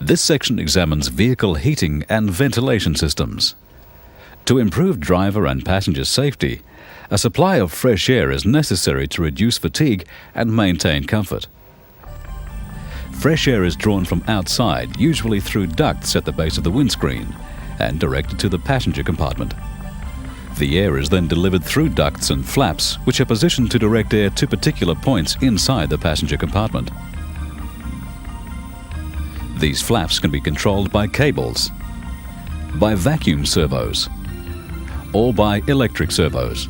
This section examines vehicle heating and ventilation systems. To improve driver and passenger safety, a supply of fresh air is necessary to reduce fatigue and maintain comfort. Fresh air is drawn from outside, usually through ducts at the base of the windscreen, and directed to the passenger compartment. The air is then delivered through ducts and flaps, which are positioned to direct air to particular points inside the passenger compartment. These flaps can be controlled by cables, by vacuum servos, or by electric servos.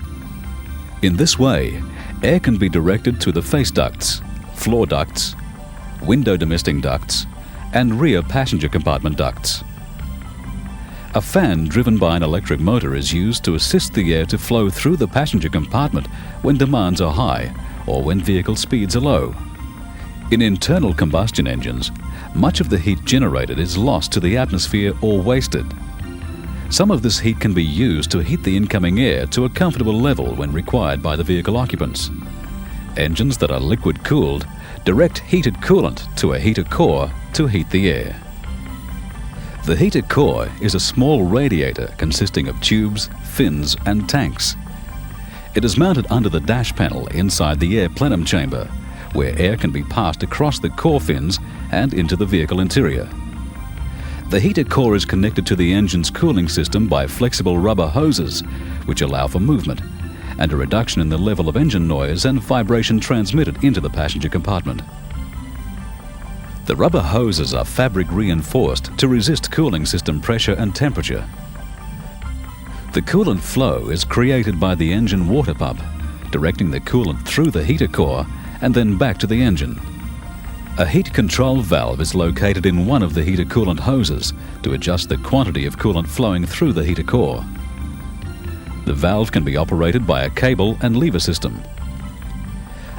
In this way, air can be directed to the face ducts, floor ducts, window demisting ducts, and rear passenger compartment ducts. A fan driven by an electric motor is used to assist the air to flow through the passenger compartment when demands are high or when vehicle speeds are low. In internal combustion engines, much of the heat generated is lost to the atmosphere or wasted. Some of this heat can be used to heat the incoming air to a comfortable level when required by the vehicle occupants. Engines that are liquid-cooled direct heated coolant to a heater core to heat the air. The heater core is a small radiator consisting of tubes, fins, and tanks. It is mounted under the dash panel inside the air plenum chamber, where air can be passed across the core fins and into the vehicle interior. The heater core is connected to the engine's cooling system by flexible rubber hoses, which allow for movement and a reduction in the level of engine noise and vibration transmitted into the passenger compartment. The rubber hoses are fabric reinforced to resist cooling system pressure and temperature. The coolant flow is created by the engine water pump, directing the coolant through the heater core and then back to the engine. A heat control valve is located in one of the heater coolant hoses to adjust the quantity of coolant flowing through the heater core. The valve can be operated by a cable and lever system.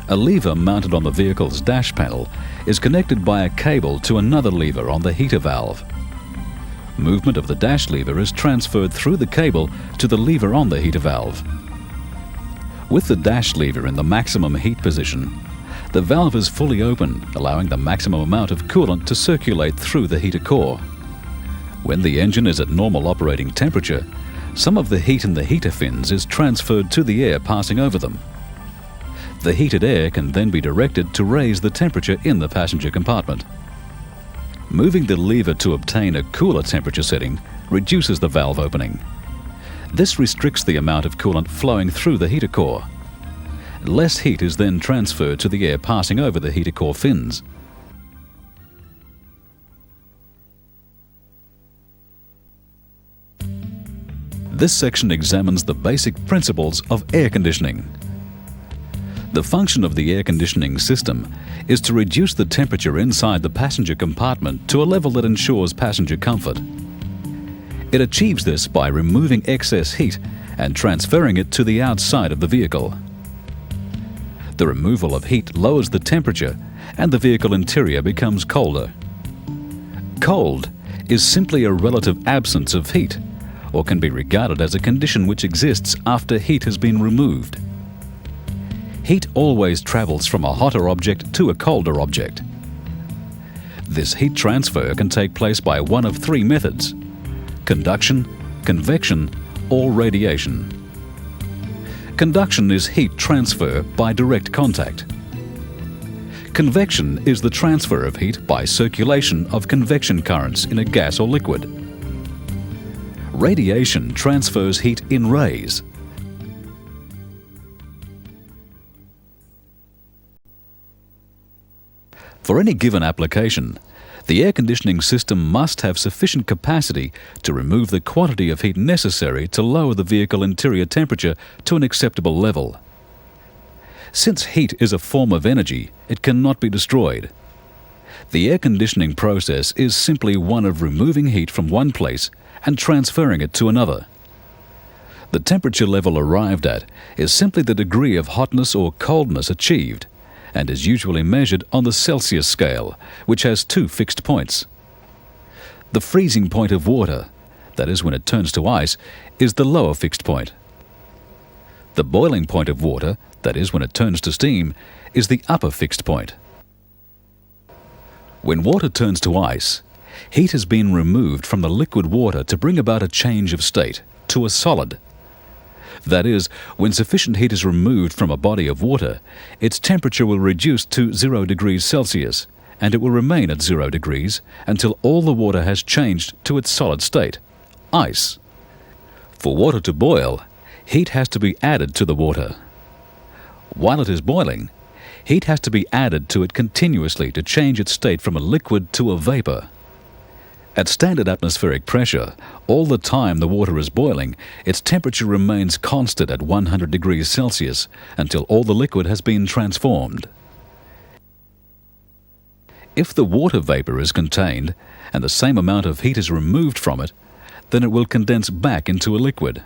A lever mounted on the vehicle's dash panel is connected by a cable to another lever on the heater valve. Movement of the dash lever is transferred through the cable to the lever on the heater valve. With the dash lever in the maximum heat position, the valve is fully open, allowing the maximum amount of coolant to circulate through the heater core. When the engine is at normal operating temperature, some of the heat in the heater fins is transferred to the air passing over them. The heated air can then be directed to raise the temperature in the passenger compartment. Moving the lever to obtain a cooler temperature setting reduces the valve opening. This restricts the amount of coolant flowing through the heater core. Less heat is then transferred to the air passing over the heater core fins. This section examines the basic principles of air conditioning. The function of the air conditioning system is to reduce the temperature inside the passenger compartment to a level that ensures passenger comfort. It achieves this by removing excess heat and transferring it to the outside of the vehicle. The removal of heat lowers the temperature and the vehicle interior becomes colder. Cold is simply a relative absence of heat, or can be regarded as a condition which exists after heat has been removed. Heat always travels from a hotter object to a colder object. This heat transfer can take place by one of three methods: conduction, convection, or radiation. Conduction is heat transfer by direct contact. Convection is the transfer of heat by circulation of convection currents in a gas or liquid. Radiation transfers heat in rays. For any given application, the air conditioning system must have sufficient capacity to remove the quantity of heat necessary to lower the vehicle interior temperature to an acceptable level. Since heat is a form of energy, it cannot be destroyed. The air conditioning process is simply one of removing heat from one place and transferring it to another. The temperature level arrived at is simply the degree of hotness or coldness achieved, and is usually measured on the Celsius scale, which has two fixed points. The freezing point of water, that is when it turns to ice, is the lower fixed point. The boiling point of water, that is when it turns to steam, is the upper fixed point. When water turns to ice, heat has been removed from the liquid water to bring about a change of state to a solid. That is, when sufficient heat is removed from a body of water, its temperature will reduce to 0 degrees Celsius, and it will remain at 0 degrees until all the water has changed to its solid state, ice. For water to boil, heat has to be added to the water. While it is boiling, heat has to be added to it continuously to change its state from a liquid to a vapor. At standard atmospheric pressure, all the time the water is boiling, its temperature remains constant at 100 degrees Celsius until all the liquid has been transformed. If the water vapor is contained and the same amount of heat is removed from it, then it will condense back into a liquid.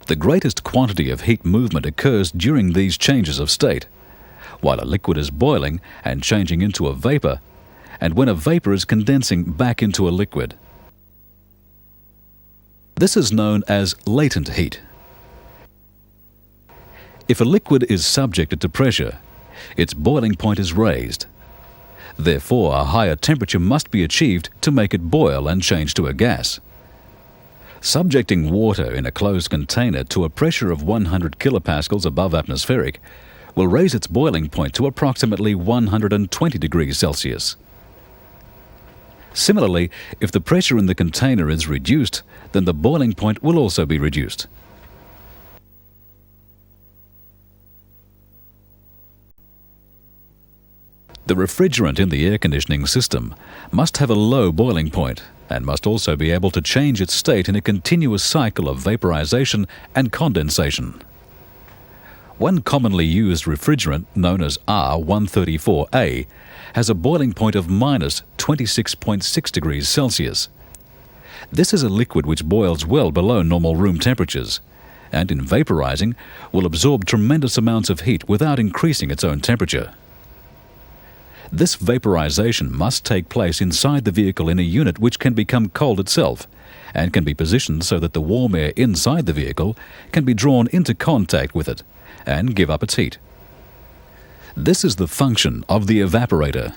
The greatest quantity of heat movement occurs during these changes of state, while a liquid is boiling and changing into a vapor, and when a vapor is condensing back into a liquid. This is known as latent heat. If a liquid is subjected to pressure, its boiling point is raised. Therefore, a higher temperature must be achieved to make it boil and change to a gas. Subjecting water in a closed container to a pressure of 100 kilopascals above atmospheric will raise its boiling point to approximately 120 degrees Celsius. Similarly, if the pressure in the container is reduced, then the boiling point will also be reduced. The refrigerant in the air conditioning system must have a low boiling point and must also be able to change its state in a continuous cycle of vaporization and condensation. One commonly used refrigerant, known as R134A, has a boiling point of minus 26.6 degrees Celsius. This is a liquid which boils well below normal room temperatures, and in vaporizing will absorb tremendous amounts of heat without increasing its own temperature. This vaporization must take place inside the vehicle in a unit which can become cold itself and can be positioned so that the warm air inside the vehicle can be drawn into contact with it and give up its heat. This is the function of the evaporator.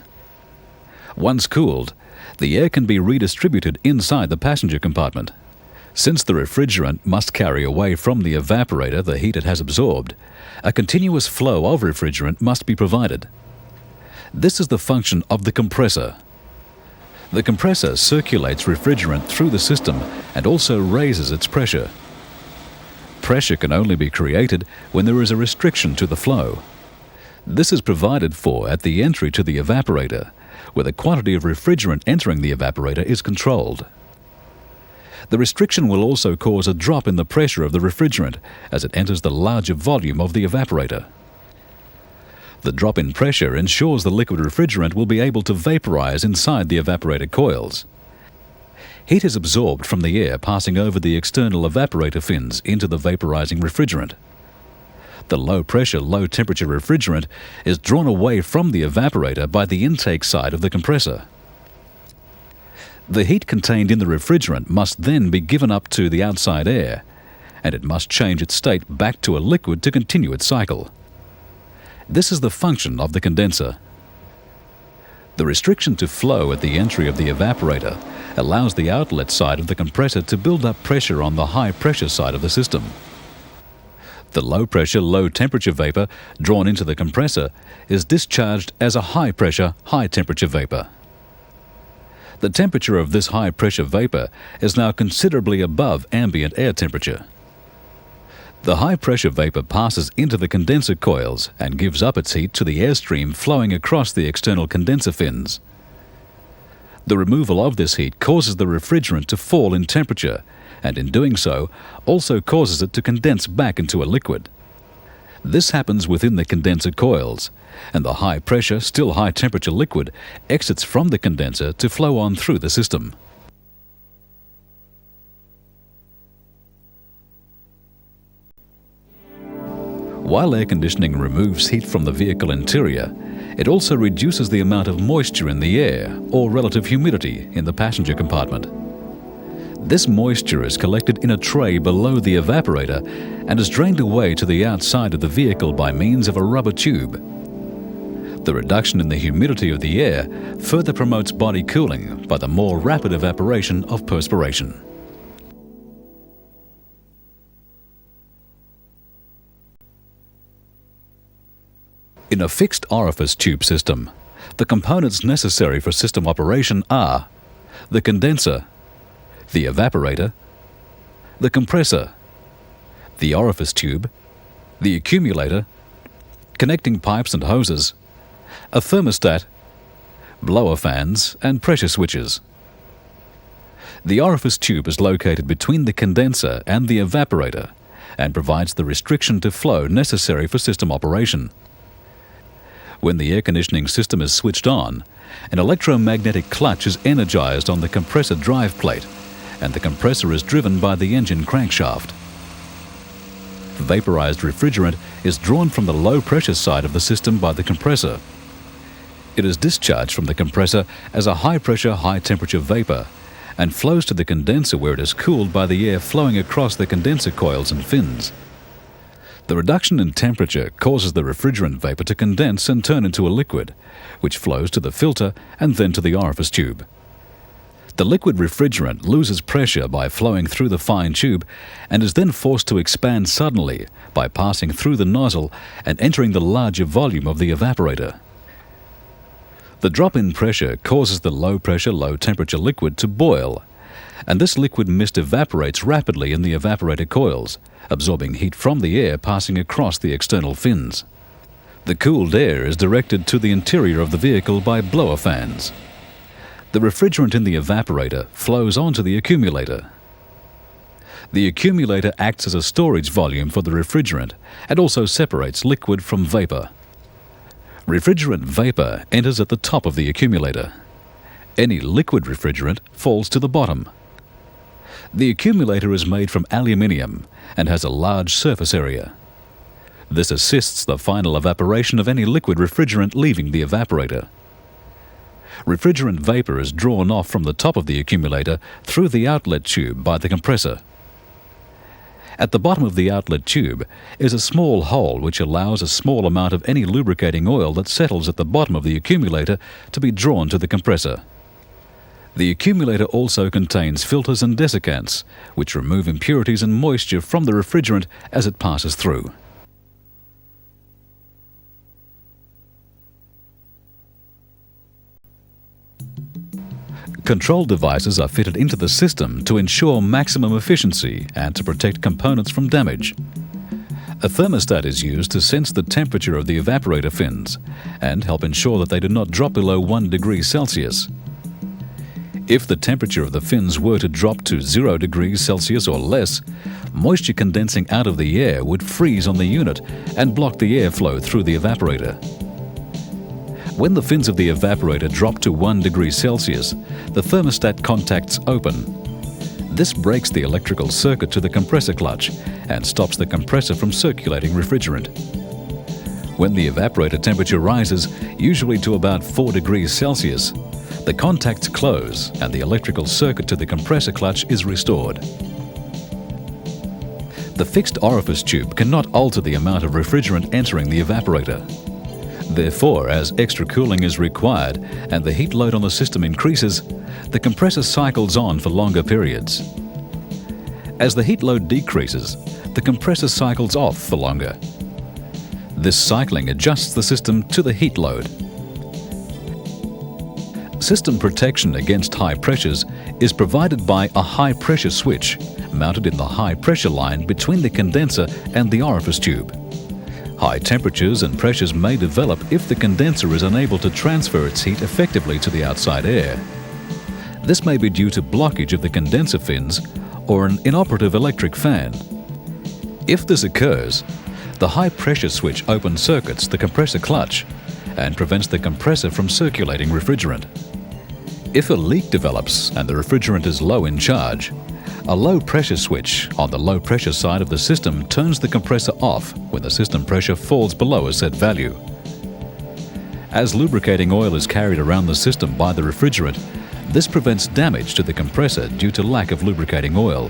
Once cooled, the air can be redistributed inside the passenger compartment. Since the refrigerant must carry away from the evaporator the heat it has absorbed, a continuous flow of refrigerant must be provided. This is the function of the compressor. The compressor circulates refrigerant through the system and also raises its pressure. Pressure can only be created when there is a restriction to the flow. This is provided for at the entry to the evaporator, where the quantity of refrigerant entering the evaporator is controlled. The restriction will also cause a drop in the pressure of the refrigerant as it enters the larger volume of the evaporator. The drop in pressure ensures the liquid refrigerant will be able to vaporize inside the evaporator coils. Heat is absorbed from the air passing over the external evaporator fins into the vaporizing refrigerant. The low-pressure, low-temperature refrigerant is drawn away from the evaporator by the intake side of the compressor. The heat contained in the refrigerant must then be given up to the outside air, and it must change its state back to a liquid to continue its cycle. This is the function of the condenser. The restriction to flow at the entry of the evaporator allows the outlet side of the compressor to build up pressure on the high-pressure side of the system. The low-pressure, low-temperature vapor drawn into the compressor is discharged as a high-pressure, high-temperature vapor. The temperature of this high-pressure vapor is now considerably above ambient air temperature. The high-pressure vapor passes into the condenser coils and gives up its heat to the airstream flowing across the external condenser fins. The removal of this heat causes the refrigerant to fall in temperature, and in doing so, also causes it to condense back into a liquid. This happens within the condenser coils, and the high-pressure, still high-temperature liquid exits from the condenser to flow on through the system. While air conditioning removes heat from the vehicle interior, it also reduces the amount of moisture in the air or relative humidity in the passenger compartment. This moisture is collected in a tray below the evaporator and is drained away to the outside of the vehicle by means of a rubber tube. The reduction in the humidity of the air further promotes body cooling by the more rapid evaporation of perspiration. In a fixed orifice tube system, the components necessary for system operation are the condenser, the evaporator, the compressor, the orifice tube, the accumulator, connecting pipes and hoses, a thermostat, blower fans, and pressure switches. The orifice tube is located between the condenser and the evaporator and provides the restriction to flow necessary for system operation. When the air conditioning system is switched on, an electromagnetic clutch is energized on the compressor drive plate, and the compressor is driven by the engine crankshaft. Vaporized refrigerant is drawn from the low-pressure side of the system by the compressor. It is discharged from the compressor as a high-pressure, high-temperature vapor and flows to the condenser where it is cooled by the air flowing across the condenser coils and fins. The reduction in temperature causes the refrigerant vapor to condense and turn into a liquid, which flows to the filter and then to the orifice tube. The liquid refrigerant loses pressure by flowing through the fine tube and is then forced to expand suddenly by passing through the nozzle and entering the larger volume of the evaporator. The drop in pressure causes the low-pressure, low-temperature liquid to boil, and this liquid mist evaporates rapidly in the evaporator coils, absorbing heat from the air passing across the external fins. The cooled air is directed to the interior of the vehicle by blower fans. The refrigerant in the evaporator flows onto the accumulator. The accumulator acts as a storage volume for the refrigerant and also separates liquid from vapor. Refrigerant vapor enters at the top of the accumulator. Any liquid refrigerant falls to the bottom. The accumulator is made from aluminium and has a large surface area. This assists the final evaporation of any liquid refrigerant leaving the evaporator. Refrigerant vapor is drawn off from the top of the accumulator through the outlet tube by the compressor. At the bottom of the outlet tube is a small hole which allows a small amount of any lubricating oil that settles at the bottom of the accumulator to be drawn to the compressor. The accumulator also contains filters and desiccants, which remove impurities and moisture from the refrigerant as it passes through. Control devices are fitted into the system to ensure maximum efficiency and to protect components from damage. A thermostat is used to sense the temperature of the evaporator fins and help ensure that they do not drop below 1 degree Celsius. If the temperature of the fins were to drop to 0 degrees Celsius or less, moisture condensing out of the air would freeze on the unit and block the airflow through the evaporator. When the fins of the evaporator drop to 1 degree Celsius, the thermostat contacts open. This breaks the electrical circuit to the compressor clutch and stops the compressor from circulating refrigerant. When the evaporator temperature rises, usually to about 4 degrees Celsius, the contacts close and the electrical circuit to the compressor clutch is restored. The fixed orifice tube cannot alter the amount of refrigerant entering the evaporator. Therefore, as extra cooling is required and the heat load on the system increases, the compressor cycles on for longer periods. As the heat load decreases, the compressor cycles off for longer. This cycling adjusts the system to the heat load. System protection against high pressures is provided by a high-pressure switch mounted in the high-pressure line between the condenser and the orifice tube. High temperatures and pressures may develop if the condenser is unable to transfer its heat effectively to the outside air. This may be due to blockage of the condenser fins or an inoperative electric fan. If this occurs, the high-pressure switch open circuits the compressor clutch and prevents the compressor from circulating refrigerant. If a leak develops and the refrigerant is low in charge, a low-pressure switch on the low-pressure side of the system turns the compressor off when the system pressure falls below a set value. As lubricating oil is carried around the system by the refrigerant, This prevents damage to the compressor due to lack of lubricating oil.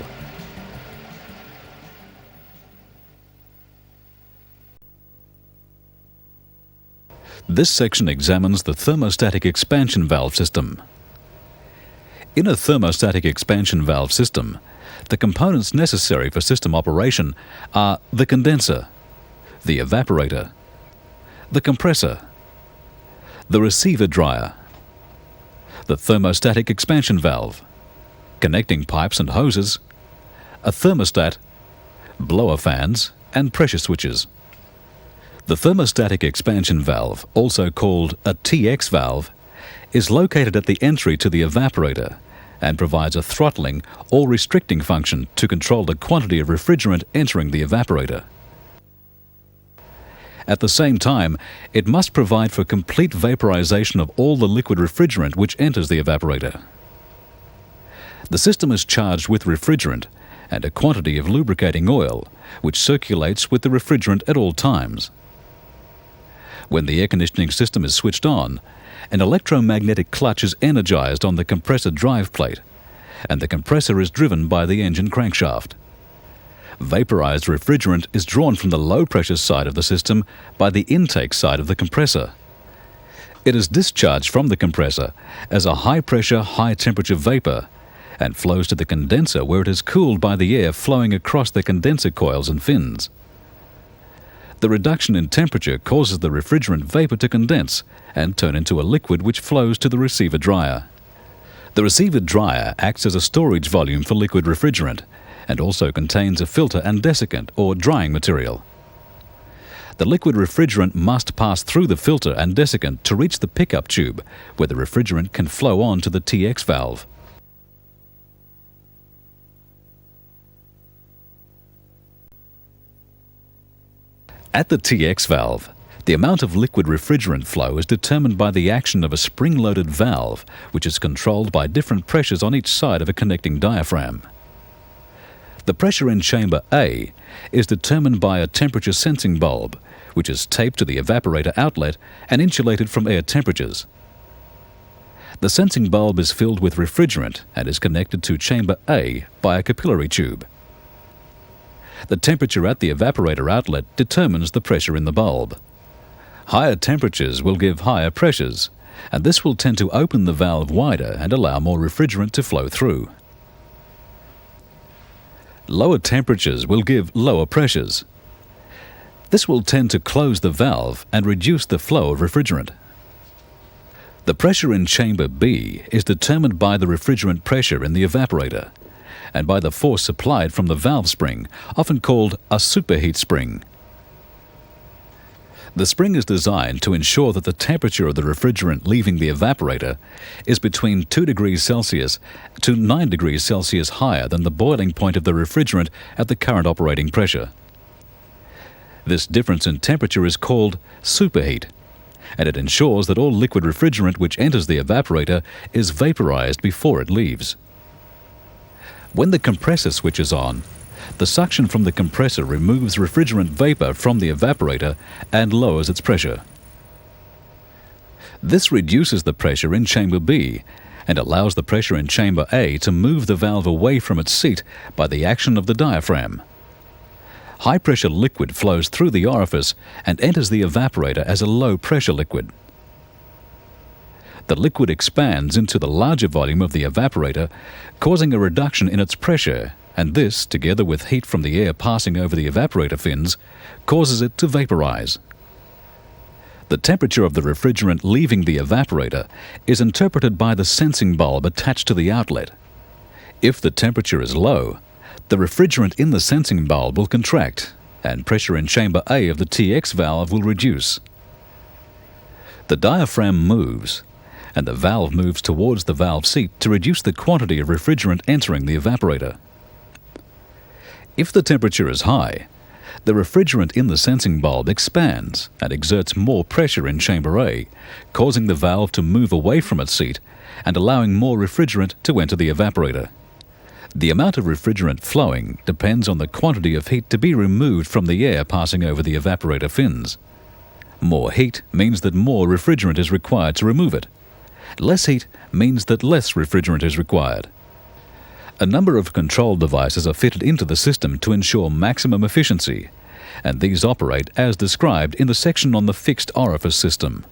This section examines the thermostatic expansion valve system. In a thermostatic expansion valve system, the components necessary for system operation are the condenser, the evaporator, the compressor, the receiver dryer, the thermostatic expansion valve, connecting pipes and hoses, a thermostat, blower fans, and pressure switches. The thermostatic expansion valve, also called a TX valve, is located at the entry to the evaporator and provides a throttling or restricting function to control the quantity of refrigerant entering the evaporator. At the same time, it must provide for complete vaporization of all the liquid refrigerant which enters the evaporator. The system is charged with refrigerant and a quantity of lubricating oil, which circulates with the refrigerant at all times. When the air conditioning system is switched on, an electromagnetic clutch is energized on the compressor drive plate, and the compressor is driven by the engine crankshaft. Vaporized refrigerant is drawn from the low-pressure side of the system by the intake side of the compressor. It is discharged from the compressor as a high-pressure, high-temperature vapor and flows to the condenser where it is cooled by the air flowing across the condenser coils and fins. The reduction in temperature causes the refrigerant vapor to condense and turn into a liquid which flows to the receiver dryer. The receiver dryer acts as a storage volume for liquid refrigerant and also contains a filter and desiccant or drying material. The liquid refrigerant must pass through the filter and desiccant to reach the pickup tube where the refrigerant can flow on to the TX valve. At the TX valve, the amount of liquid refrigerant flow is determined by the action of a spring-loaded valve, which is controlled by different pressures on each side of a connecting diaphragm. The pressure in chamber A is determined by a temperature sensing bulb, which is taped to the evaporator outlet and insulated from air temperatures. The sensing bulb is filled with refrigerant and is connected to chamber A by a capillary tube. The temperature at the evaporator outlet determines the pressure in the bulb. Higher temperatures will give higher pressures, and this will tend to open the valve wider and allow more refrigerant to flow through. Lower temperatures will give lower pressures. This will tend to close the valve and reduce the flow of refrigerant. The pressure in chamber B is determined by the refrigerant pressure in the evaporator and by the force supplied from the valve spring, often called a superheat spring. The spring is designed to ensure that the temperature of the refrigerant leaving the evaporator is between 2 degrees Celsius to 9 degrees Celsius higher than the boiling point of the refrigerant at the current operating pressure. This difference in temperature is called superheat, and it ensures that all liquid refrigerant which enters the evaporator is vaporized before it leaves. When the compressor switches on, the suction from the compressor removes refrigerant vapor from the evaporator and lowers its pressure. This reduces the pressure in chamber B and allows the pressure in chamber A to move the valve away from its seat by the action of the diaphragm. High-pressure liquid flows through the orifice and enters the evaporator as a low-pressure liquid. The liquid expands into the larger volume of the evaporator, causing a reduction in its pressure, and this, together with heat from the air passing over the evaporator fins, causes it to vaporize. The temperature of the refrigerant leaving the evaporator is interpreted by the sensing bulb attached to the outlet. If the temperature is low, the refrigerant in the sensing bulb will contract, and pressure in chamber A of the TX valve will reduce. The diaphragm moves, and the valve moves towards the valve seat to reduce the quantity of refrigerant entering the evaporator. If the temperature is high, the refrigerant in the sensing bulb expands and exerts more pressure in chamber A, causing the valve to move away from its seat and allowing more refrigerant to enter the evaporator. The amount of refrigerant flowing depends on the quantity of heat to be removed from the air passing over the evaporator fins. More heat means that more refrigerant is required to remove it, Less heat means that less refrigerant is required. A number of control devices are fitted into the system to ensure maximum efficiency, and these operate as described in the section on the fixed orifice system.